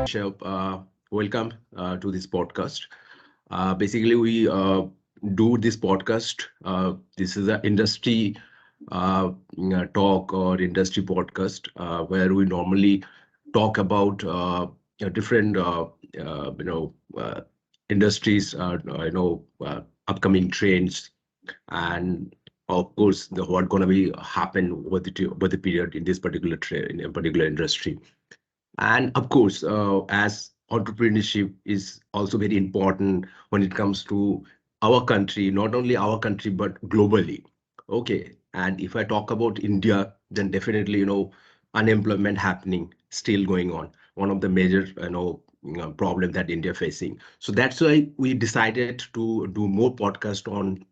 Rishav. Welcome to this podcast. Basically, we do this podcast. This is an industry talk or industry podcast where we normally talk about different, industries, upcoming trends, and of course, what gonna be happen over the period in this particular in a particular industry. And of course, as entrepreneurship is also very important when it comes to our country, not only our country, but globally. Okay. And if I talk about India, then definitely, unemployment happening, still going on. One of the major, problem that India facing. So that's why we decided to do more podcast on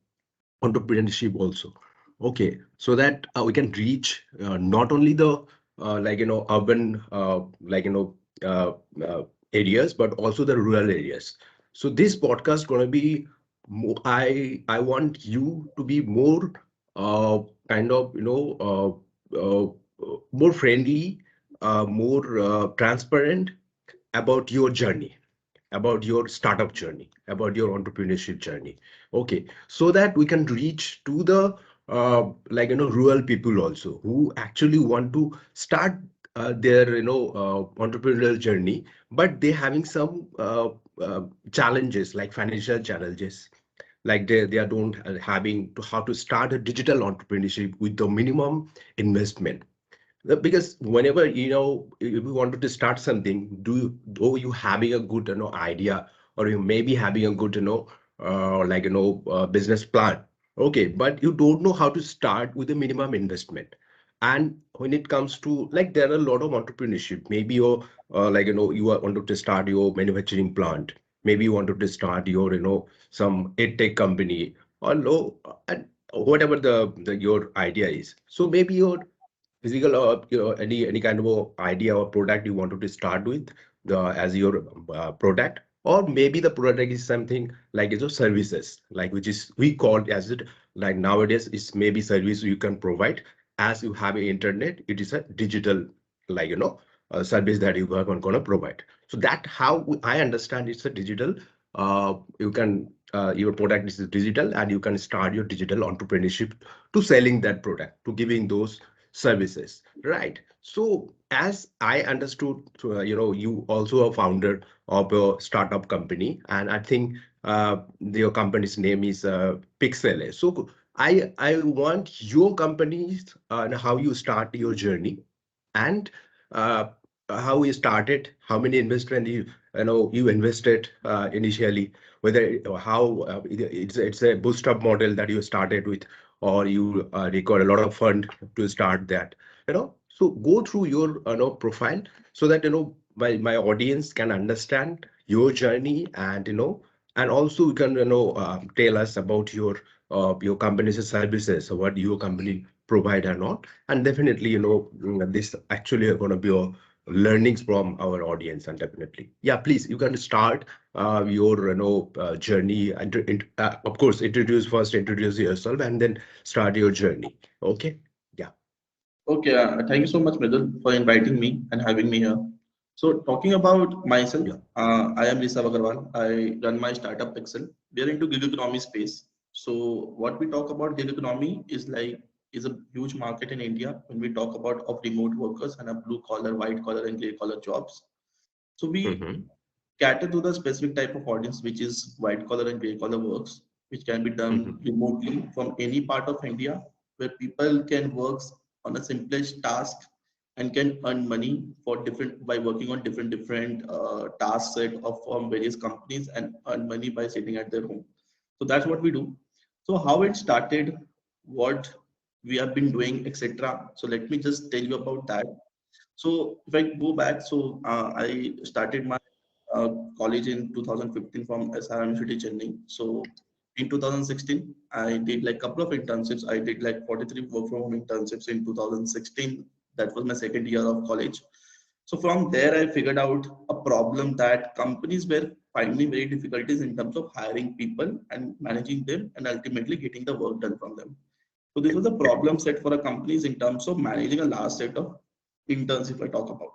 entrepreneurship also. Okay, so that we can reach not only the urban areas, but also the rural areas. So this podcast gonna be more, I want you to be more uh, kind of more friendly, more transparent about your journey, about your startup journey, about your entrepreneurship journey. Okay, so that we can reach to the rural people also who actually want to start their entrepreneurial journey, but they having some challenges like financial challenges, like they are don't having to how to start a digital entrepreneurship with the minimum investment. Because whenever if you wanted to start something, though you having a good idea, or you may be having a good business plan. Okay, but you don't know how to start with a minimum investment. And when it comes to, like, there are a lot of entrepreneurship. Maybe you're you are wanted to start your manufacturing plant. Maybe you wanted to start your some tech company, or no, and whatever the your idea is. So maybe your physical or any kind of a idea or product you wanted to start with the as your product, or maybe the product is something like services, like which is we call as it, like nowadays it's maybe service you can provide as you have internet. It is a digital, like service that you are going to provide. So that how I understand it's a digital. You can your product is digital, and you can start your digital entrepreneurship to selling that product, to giving those services, right? So as I understood, you also a founder of a startup company, and I think your company's name is Picxele. So I want your company's and how you start your journey, and uh, how you started, how many investment you invested initially, whether how it's a bootstrap model that you started with, or you require a lot of fund to start that. So go through your profile, so that my audience can understand your journey, and and also you can tell us about your company's services, or what your company provide or not. And definitely this actually are going to be a learnings from our audience. And definitely, yeah, please, you can start your journey, and of course introduce yourself, and then start your journey. Okay. Yeah. Okay, thank you so much, Mirdul, for inviting me and having me here. So, talking about myself, Yeah. I am Rishav Agarwal. I run my startup Picxele. We are into gig economy space. So, what we talk about gig economy is a huge market in India when we talk about of remote workers and a blue collar, white collar, and gray collar jobs. So, we Mm-hmm. cater to the specific type of audience which is white collar and gray collar works, which can be done Mm-hmm. remotely from any part of India, where people can work on a simplest task and can earn money for different by working on different task set of from various companies and earn money by sitting at their home. So that's what we do. So how it started, what we have been doing, etc. So let me just tell you about that. So if I go back, so I started my college in 2015 from SRM University, Chennai. So in 2016, I did like couple of internships. I did like 43 work from home internships in 2016. That was my second year of college. So from there, I figured out a problem that companies were finding very difficulties in terms of hiring people and managing them and ultimately getting the work done from them. So this was a problem set for a companies in terms of managing a large set of interns, if I talk about.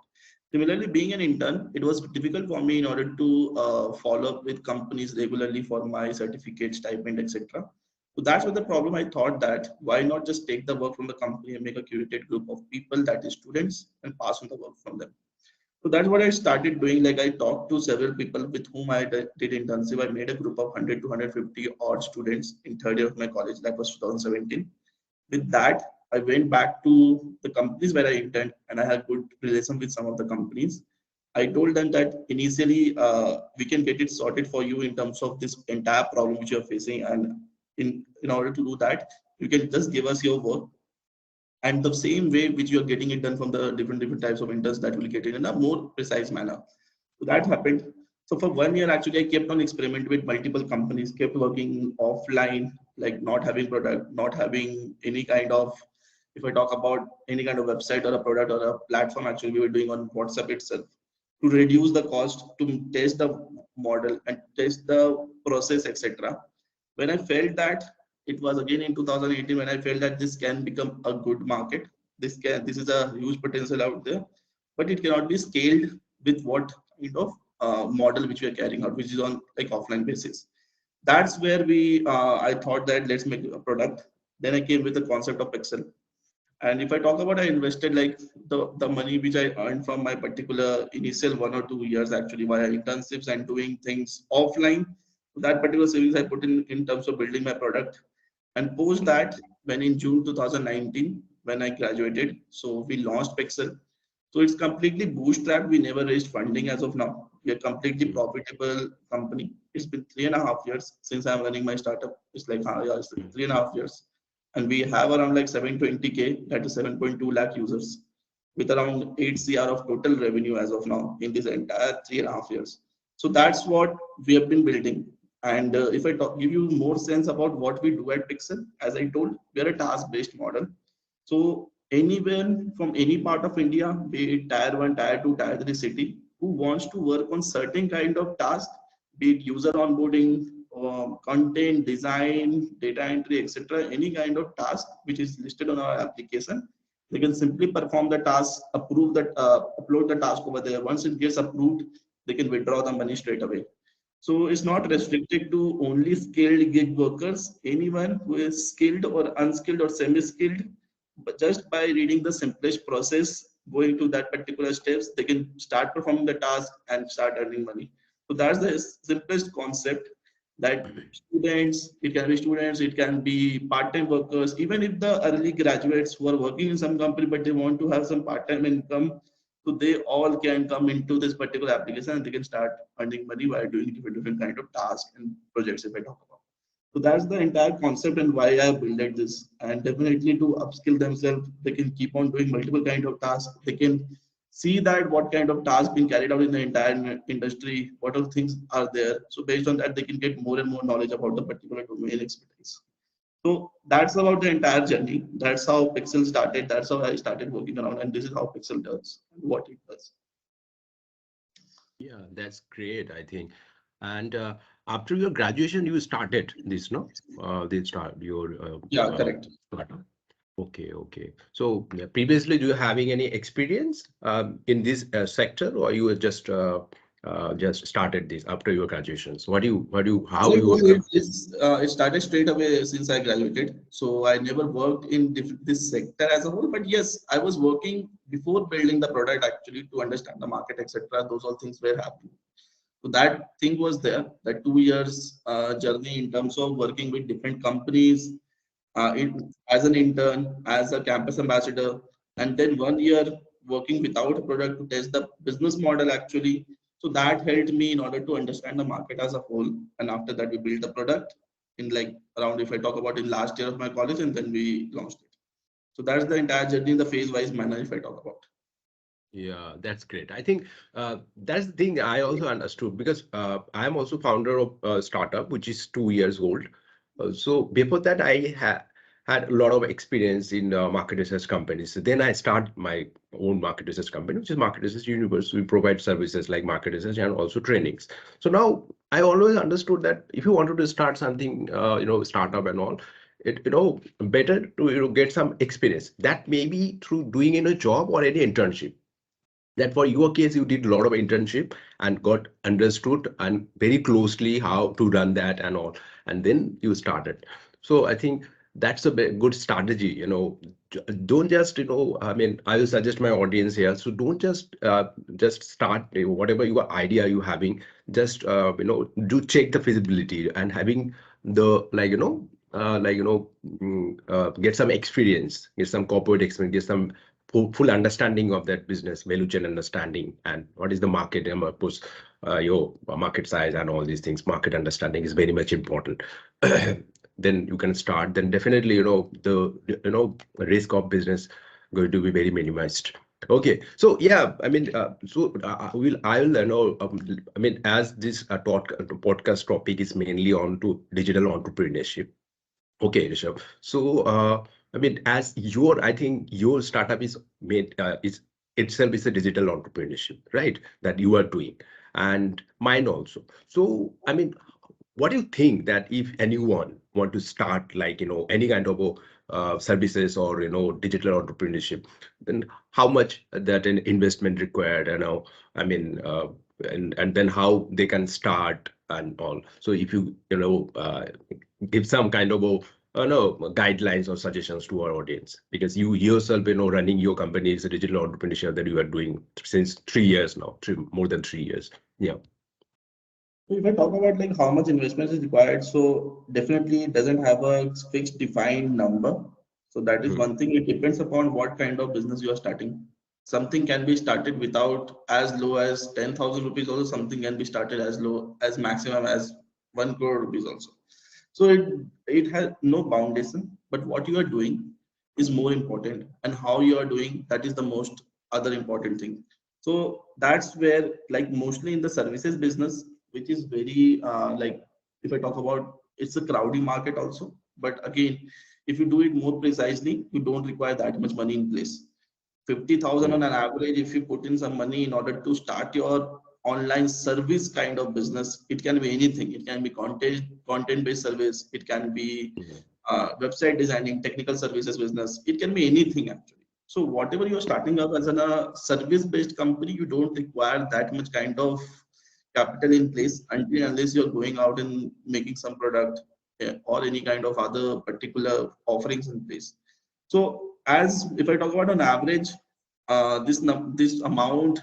Similarly, being an intern, it was difficult for me in order to follow up with companies regularly for my certificate, stipend, etc. So that's what the problem. I thought that why not just take the work from the company and make a curated group of people, that is students, and pass on the work from them. So that's what I started doing. Like I talked to several people with whom I did internship. I made a group of 100 to 150 odd students in third year of my college. That was 2017. With that, I went back to the companies where I interned, and I had good relation with some of the companies. I told them that initially we can get it sorted for you in terms of this entire problem which you're facing, and in order to do that, you can just give us your work, and the same way which you're getting it done from the different types of interns, that will get it in a more precise manner. So that happened. So for 1 year, actually, I kept on experimenting with multiple companies, kept working offline, like not having product, not having any kind of, if I talk about any kind of website or a product or a platform, actually we were doing on WhatsApp itself to reduce the cost, to test the model and test the process, etc. When I felt that, it was again in 2018 when I felt that this can become a good market. This is a huge potential out there, but it cannot be scaled with what kind of model which we are carrying out, which is on like offline basis. That's where I thought that let's make a product. Then I came with the concept of Pixel. And if I talk about, I invested like the money which I earned from my particular initial 1 or 2 years actually via internships and doing things offline. That particular savings I put in terms of building my product. And post that, when in June 2019, when I graduated, so we launched Pixel. So it's completely bootstrapped. We never raised funding as of now. We are completely Mm. profitable company. It's been 3.5 years since I'm running my startup. It's like yeah, it's Mm. 3.5 years, and we have around like 720K, that is 7.2 lakh users, with around 8 CR of total revenue as of now in this entire 3.5 years. So that's what we have been building. And if I give you more sense about what we do at Pixel, as I told, we are a task-based model. So anyone from any part of India, be it tier 1, tier 2, tier 3 city, who wants to work on certain kind of task, be it user onboarding, content design, data entry, etc., any kind of task which is listed on our application, they can simply perform the task, approve that, upload the task over there. Once it gets approved, they can withdraw the money straight away. So it's not restricted to only skilled gig workers. Anyone who is skilled or unskilled or semi-skilled, but just by reading the simplest process, going to that particular steps, they can start performing the task and start earning money. So that's the simplest concept, that students, it can be students, it can be part-time workers, even if the early graduates who are working in some company, but they want to have some part-time income, so they all can come into this particular application and they can start earning money by doing different kind of tasks and projects if I talk about. So that's the entire concept and why I built this. And definitely to upskill themselves, they can keep on doing multiple kind of tasks. They can see that what kind of tasks being carried out in the entire industry, what are things are there. So based on that, they can get more and more knowledge about the particular domain expertise. So that's about the entire journey. That's how Pixel started. That's how I started working around, and this is how Pixel does what it does. Yeah, that's great, I think. And after your graduation, you started this, no? They start your Yeah, correct. startup. Okay, okay. So previously, do you having any experience in this sector, or you were just started this after your graduations? As How I you? told you, it started straight away since I graduated. So I never worked in this sector as a whole. But yes, I was working before building the product actually to understand the market, etc. Those all things were happening. So that thing was there. That 2 years journey in terms of working with different companies, as an intern, as a campus ambassador, and then 1 year working without a product to test the business model actually. So that helped me in order to understand the market as a whole. And after that, we built the product in like around, if I talk about in last year of my college, and then we launched it. So that's the entire journey in the phase-wise manner if I talk about. Yeah, that's great. I think that's the thing I also understood because I am also founder of a startup which is 2 years old. So before that, I had a lot of experience in market research companies. So then I start my own market research company, which is Market Research Universe. We provide services like market research and also trainings. So now I always understood that if you wanted to start something, startup and all, better to get some experience. That may be through doing in a job or any internship that for your case you did a lot of internship and got understood and very closely how to run that and all, and then you started. So I think that's a good strategy, don't just, I mean, I will suggest my audience here, so don't just start whatever your idea you having, just do check the feasibility and having the get some experience, get some corporate experience, get some full understanding of that business, value chain understanding, and what is the market, and of course, your market size and all these things. Market understanding is very much important. Then you can start. Then definitely, the risk of business going to be very minimized. Okay, so yeah, I mean, I'll I mean, as this podcast topic is mainly on to digital entrepreneurship. Okay, Rishav. So, I mean, I think your startup is itself is a digital entrepreneurship, right? That you are doing, and mine also. So, I mean, what do you think that if anyone want to start, like, any kind of services or digital entrepreneurship, then how much that an investment required, I mean, and then how they can start and all. So if you give some kind of no guidelines or suggestions to our audience, because you yourself, running your company is a digital entrepreneurship that you are doing since 3 years now, more than 3 years. Yeah. So if I talk about like how much investment is required, so definitely it doesn't have a fixed defined number. So that is Mhm. one thing. It depends upon what kind of business you are starting. Something can be started without as low as 10,000 rupees. Also, something can be started as low as maximum as 1 crore rupees also. So it has no foundation, but what you are doing is more important, and how you are doing, that is the most other important thing. So that's where, like, mostly in the services business, which is very like, if I talk about, it's a crowded market also. But again, if you do it more precisely, you don't require that much money in place. 50,000 on Mhm. an average, if you put in some money in order to start your online service kind of business. It can be anything. It can be content based service. It can be Mhm. website designing, technical services business. It can be anything actually. So whatever you're starting up as a service based company, you don't require that much kind of capital in place until unless you're going out and making some product, or any kind of other particular offerings in place. So as if I talk about on average, this amount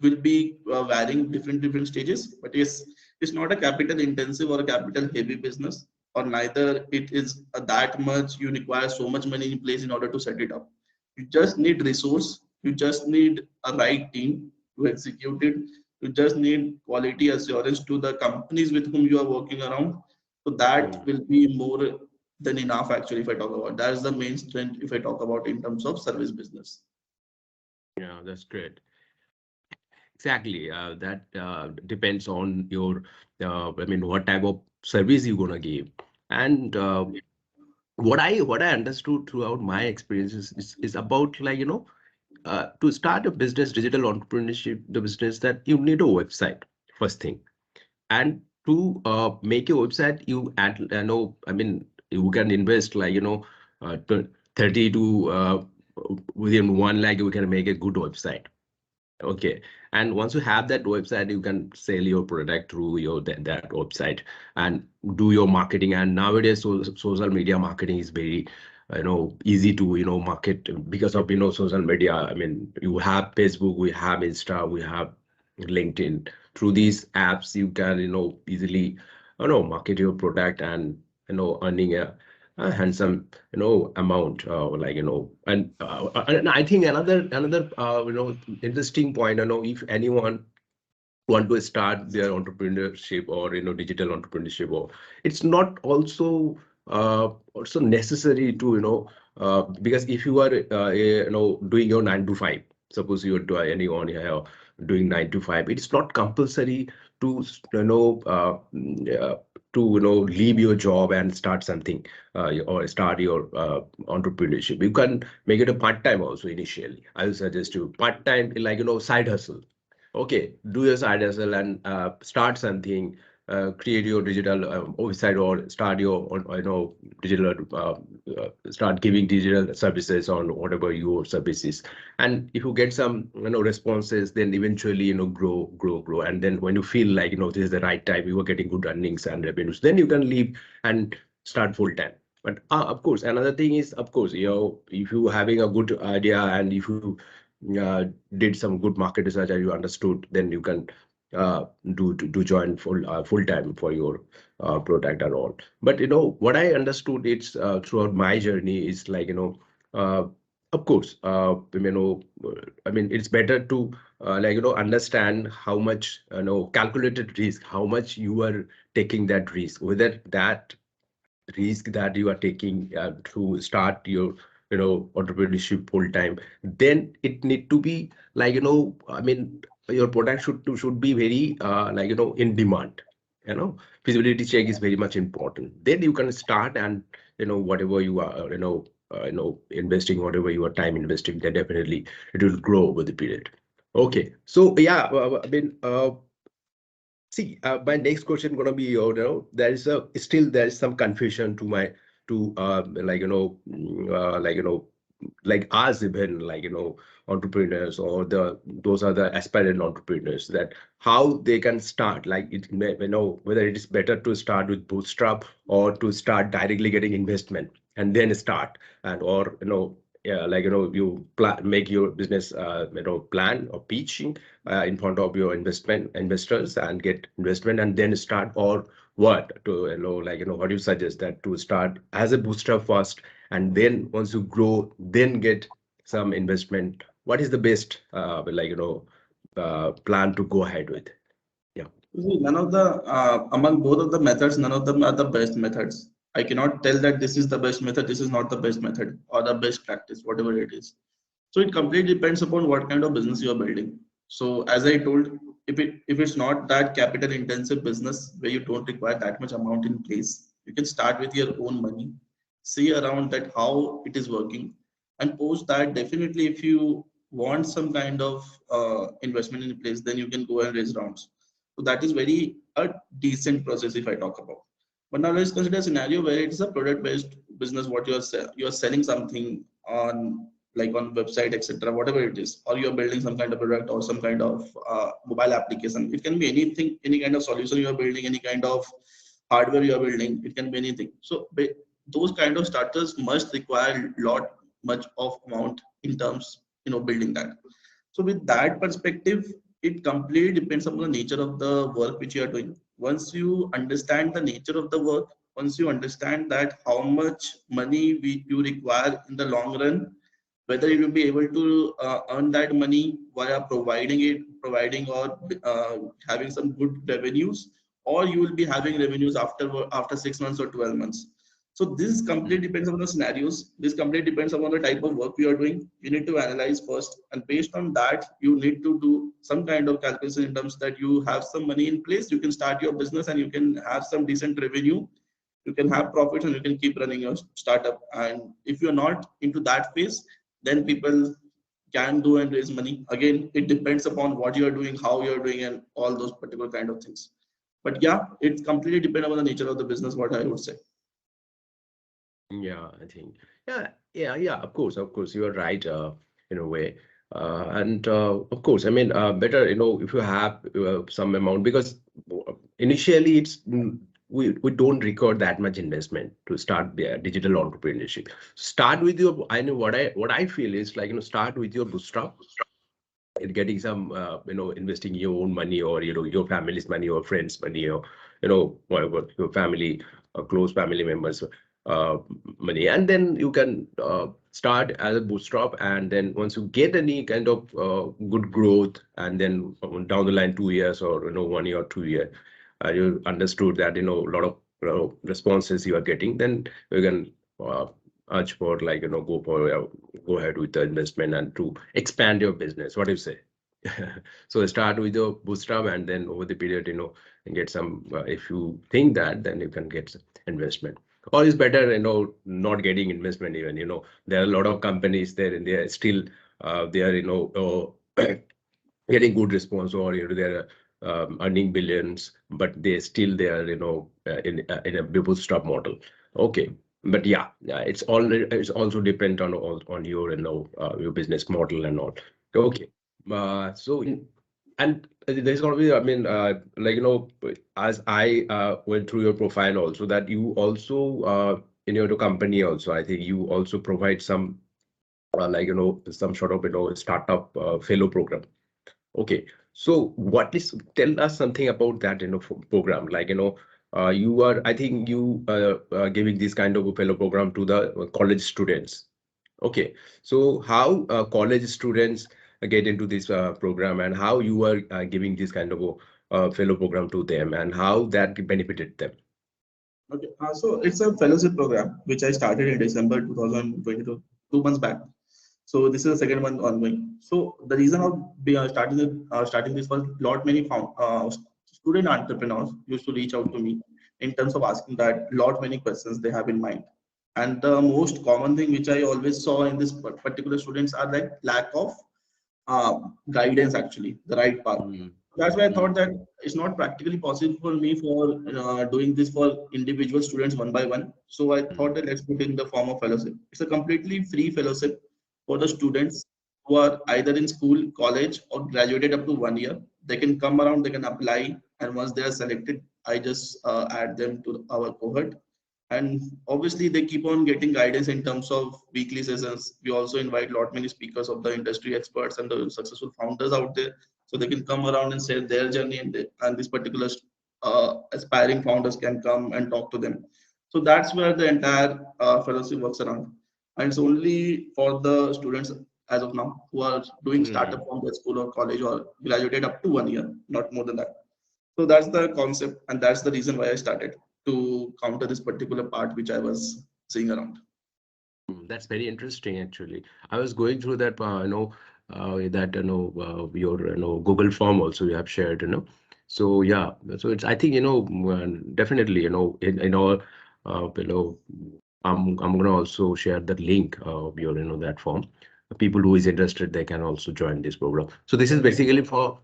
will be varying different stages. But yes, it's not a capital intensive or a capital heavy business, or neither it is that much you require so much money in place in order to set it up. You just need resource. You just need a right team to execute it. You just need quality assurance to the companies with whom you are working around. So that Mhm. will be more than enough actually. If I talk about, that's the main strength if I talk about in terms of service business. Yeah, that's great. Exactly. That depends on your, I mean, what type of service you're gonna give. And what I understood throughout my experiences is about, like, to start a business, digital entrepreneurship, the business, that you need a website first thing. And to make a website, I mean, you can invest, like, 30 to within 1 lakh, you can make a good website. Okay. And once you have that website, you can sell your product through that website and do your marketing. And nowadays, social media marketing is very, easy to, market because of, social media. I mean, you have Facebook, we have Insta, we have LinkedIn. Through these apps, you can, easily, market your product and, earning a handsome, amount, like, and I think another interesting point, if anyone want to start their entrepreneurship or, digital entrepreneurship, or it's not also necessary to, because if you are doing your 9 to 5, suppose you're doing anyone here doing 9 to 5, it's not compulsory to to leave your job and start something, or start your entrepreneurship. You can make it a part-time also. Initially, I will suggest you part-time, like, side hustle. Okay, do your side hustle and start something. create your digital website or start your digital start giving digital services on whatever your services. And if you get some responses, then eventually grow, and then when you feel like this is the right time, you are getting good earnings and revenues, then you can leave and start full time. But of course, another thing is, of course, if you having a good idea and if you did some good market research and you understood, then you can do join full time for your product and all. But what I understood, it's throughout my journey is like uh, of course, I mean, it's better to understand how much calculated risk, how much you are taking that risk, whether that risk that you are taking to start your entrepreneurship full time, then it need to be like I mean, your product should be very in demand. Feasibility check is very much important. Then you can start, and whatever you are investing, whatever you are time investing, then definitely it will grow over the period. Okay, so yeah, I mean, see, my next question gonna be, there is some confusion to my to like us, even entrepreneurs, or those are the aspirant entrepreneurs, that how they can start, like it may, whether it is better to start with Bootstrap or to start directly getting investment and then start, and or yeah, you make your business plan or pitching in front of your investors and get investment and then start, or what to what do you suggest, that to start as a bootstrap first and then once you grow then get some investment? What is the best plan to go ahead with? Yeah. See, none of the among both of the methods, none of them are the best methods. I cannot tell that this is the best method, this is not the best method, or the best practice, whatever it is. So it completely depends upon what kind of business you are building. So as I told, if it's not that capital intensive business where you don't require that much amount in place, you can start with your own money, see around that how it is working, and post that. Definitely, if you want some kind of investment in place, then you can go and raise rounds. So that is very a decent process if I talk about. But now let's consider a scenario where it's a product-based business. What you're selling something on, like on website, etc., whatever it is, or you're building some kind of product or some kind of mobile application. It can be anything, any kind of solution you are building, any kind of hardware you are building. It can be anything. So those kind of starters must require lot much of amount in terms building that. So with that perspective, it completely depends upon the nature of the work which you are doing. Once you understand the nature of the work, once you understand that how much money you require in the long run, whether you will be able to earn that money via providing or having some good revenues, or you will be having revenues after 6 months or 12 months. So this completely depends on the scenarios. This completely depends upon the type of work you are doing. You need to analyze first, and based on that, you need to do some kind of calculation in terms that you have some money in place. You can start your business and you can have some decent revenue. You can have profits and you can keep running your startup. And if you're not into that phase, then people can do and raise money. Again, it depends upon what you're doing, how you're doing, and all those particular kind of things. But yeah, it completely depends on the nature of the business, what I would say. Yeah, I think. Yeah. Of course, you are right. In a way, and of course, I mean, better, if you have some amount, because initially we don't record that much investment to start the digital entrepreneurship. Start with your. I know what I feel is like, start with your bootstrap and getting some investing your own money, or your family's money or friends' money, or whatever, your family close family members money, and then you can start as a bootstrap. And then once you get any kind of good growth, and then down the line 2 years, or 1 year or 2 year, you understood that a lot of responses you are getting, then you can urge for go ahead with the investment and to expand your business. What do you say? So start with your bootstrap, and then over the period, and get some. If you think that, then you can get some investment. Or it's better, not getting investment even. There are a lot of companies there, and they are still they are getting good response, or they're earning billions, but they are, in a bootstrap model. Okay. But yeah, it's also depend on your, your business model and all. Okay. And there's gonna be, I mean, as I went through your profile also, that you also in your company also, I think you also provide some some sort of startup fellow program. Okay, so what is tell us something about that program, you are, I think you giving this kind of a fellow program to the college students. Okay, so how college students get into this program, and how you are giving this kind of a fellow program to them, and how that benefited them. Okay, so it's a fellowship program which I started in December 2022, 2 months back. So this is the second month ongoing. So the reason of starting this was lot many student entrepreneurs used to reach out to me in terms of asking that lot many questions they have in mind. And the most common thing which I always saw in this particular students are like lack of guidance, actually the right path. Mm, That's why I thought mm, that it's not practically possible for me for doing this for individual students one by one. So I thought mm, that let's put it in the form of fellowship. It's a completely free fellowship for the students who are either in school, college, or graduated up to 1 year. They can come around, they can apply, and once they are selected, I just add them to our cohort. And obviously they keep on getting guidance in terms of weekly sessions. We also invite lot many speakers of the industry experts and the successful founders out there, so they can come around and share their journey, and this particular aspiring founders can come and talk to them. So that's where the entire fellowship works around, and it's only for the students as of now who are doing startup mm. from their school or college or graduated up to 1 year, not more than that. So that's the concept, and that's the reason why I started to counter this particular part which I was seeing around. That's very interesting, actually. I was going through that, that your Google form also you have shared, So yeah, so it's, I think definitely in our I'm gonna also share the link of your that form. People who is interested, they can also join this program. So this is basically for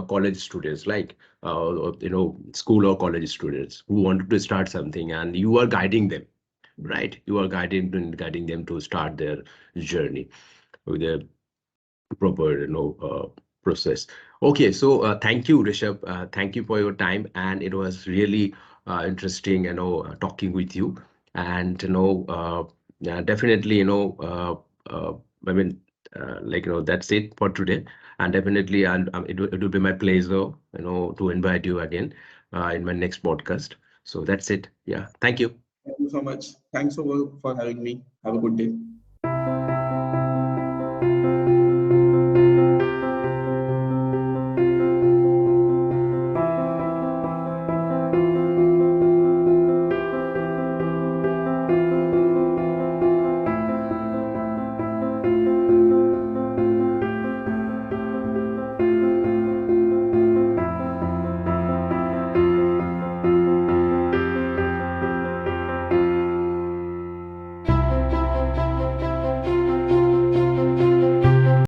college students, like school or college students who wanted to start something, and you are guiding them, right? You are guiding them to start their journey with a proper process. Okay, so thank you, Rishabh. Thank you for your time, and it was really interesting talking with you. And yeah, definitely I mean, that's it for today. And definitely it will be my pleasure to invite you again in my next podcast. So that's it. Yeah, thank you. Thank you so much. Thanks for having me. Have a good day.